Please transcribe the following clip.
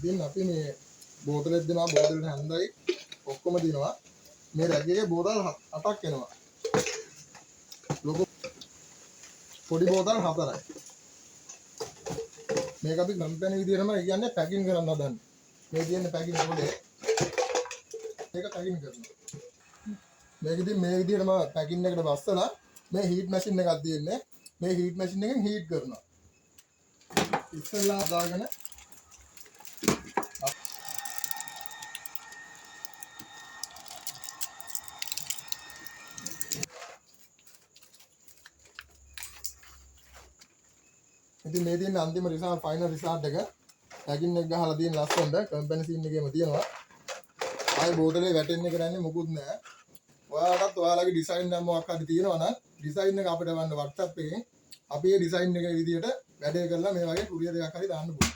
ඉතින් අපි මේ බෝතලෙත් දෙනවා බෝතලෙට හැන්දයි ඔක්කොම දෙනවා. මේ රැගයේ බෝතල් 8ක් එනවා. ලොකු පොඩි බෝතල් 4යි. මේක අපි කම්පැනි විදිහටම කියන්නේ පැකින් කරන්න හදන්නේ. මේ කියන්නේ පැකින් කරන්නේ. මේක පැකින් කරනවා. මේක ඉතින් මේ විදිහටම පැකින් එකට බස්සලා මේ හීට් මැෂින් එකක් තියෙන්නේ. මේ හීට් මැෂින් එකෙන් හීට් කරනවා. ඉස්සෙල්ලා දාගෙන ඉතින් මේ තියෙන අන්තිම රිසල්ට් ෆයිනල් රිසල්ට් එක පැකින් එක ගහලා තියෙන ලස්සනට කම්පැනි සීන් එකේම තියෙනවා. ආයේ බෝතලේ වැටෙන්නේ කරන්නේ මොකුත් නැහැ. ඔයාලටත් ඔයාලගේ ඩිසයින් නම් මොකක් හරි තියෙනවා නම් ඩිසයින් එක අපිට වන්න WhatsApp එකෙන් අපි ඒ ඩිසයින් එකේ විදිහට වැඩේ කරලා මේ වගේ කුරියර් එකක් හරි දාන්න පුළුවන්.